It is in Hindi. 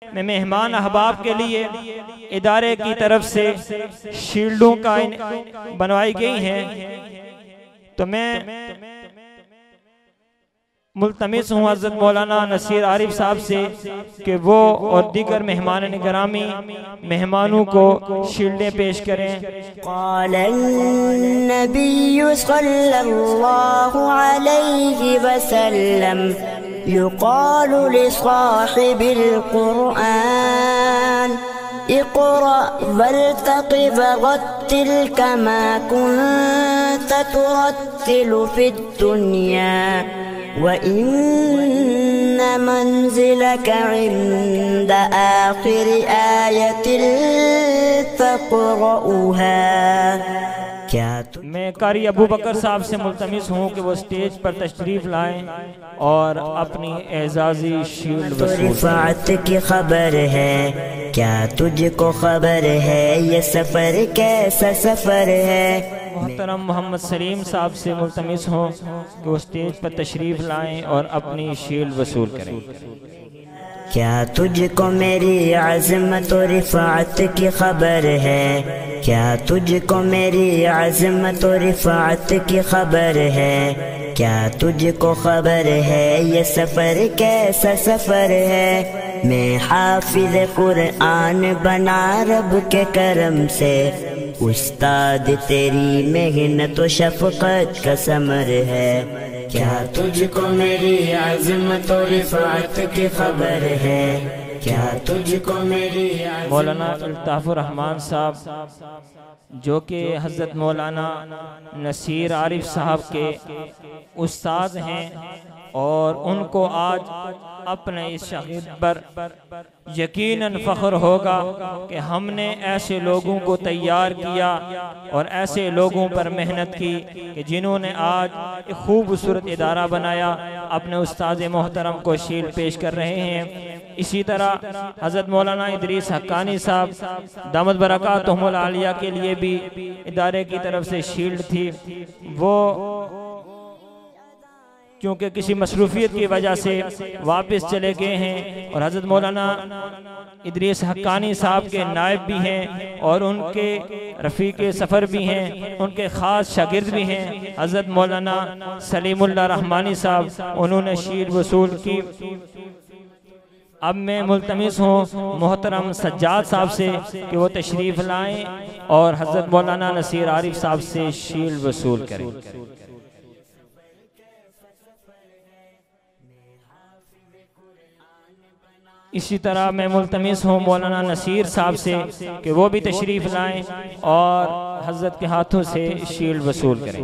में मेहमान अहबाब के लिए इदारे की तरफ से शील्डों का बनवाई गई हैं, तो मैं मुल्तमिस हूँ हज़रत मौलाना नसीर आरिफ साहब से कि वो और दीगर मेहमान निगरामी मेहमानों को शील्डें पेश करें। क़ालन-नबिय्यु सल्लल्लाहु अलैहि वसल्लम युक़ालु लिसाहिबिल क़ुरआन इक़रा वरतक़ि वरत्तिल कमा कुन्त तुरत्तिलु फ़िद्दुनिया व इन्न मंज़िलक इंद आखिर आयतिल तक़रऊहा। क्या मैं कारी अबू बकर साहब से मुल्तमिस हूँ कि वो स्टेज पर तशरीफ लाएं और अपनी एजाजी शील्ड रिफ़ात की खबर है, क्या तुझको खबर है ये सफ़र कैसा सफ़र है। मोहतरम मोहम्मद सलीम साहब से मुल्तमिस हों कि वो स्टेज पर तशरीफ लाएं और अपनी शील्ड वसूल करें। क्या तुझको मेरी अज़मत और रिफ़ात की खबर है, क्या तुझको मेरी अज़मत और रिफ़ात की खबर है, क्या तुझको खबर है ये सफ़र कैसा सफ़र है। मैं हाफिज़ कुरआन बना रब के करम से, उस्ताद तेरी मेहनत व शफ़क़त का समर है। क्या तुझको मेरी आज़मत और रिफ़ात की खबर है, क्या तुझको मेरी मौलाना अल्ताफ़ुर रहमान साहब जो कि हज़रत मौलाना नसीर आरिफ साहब के उस्ताद हैं और उनको आज अपने इस शागिर्द पर यकीनन फ़ख्र होगा कि हमने ऐसे लोगों को तैयार किया और ऐसे लोगों पर मेहनत की कि जिन्होंने आज एक खूबसूरत इदारा बनाया, अपने उस्ताद मोहतरम को शील्ड पेश कर रहे हैं। इसी तरह हज़रत मौलाना इदरीस हक्कानी साहब दामद बरकातुहुमुल आलिया के लिए भी इदारे की तरफ से शील्ड थी, वो क्योंकि किसी मसरूफियत की वजह से वापस चले गए हैं और हज़रत मौलाना इदरीस हक्कानी साहब के नायब भी हैं और उनके रफ़ीक़े सफ़र भी हैं, उनके ख़ास शागिर्द भी हैं हज़रत मौलाना सलीमुल्लाह रहमानी साहब, उन्होंने शील्ड वसूल की। अब मैं मुल्तमिस हूँ मोहतरम सज्जाद साहब से कि वो तशरीफ़ लाएँ और हज़रत मौलाना नसीर आरिफ साहब से शील्ड वसूल करें। इसी तरह मैं मुल्तमिस हूँ मौलाना नसीर साहब से कि वो भी तशरीफ़ लाएँ और हज़रत के हाथों से शील्ड वसूल करें।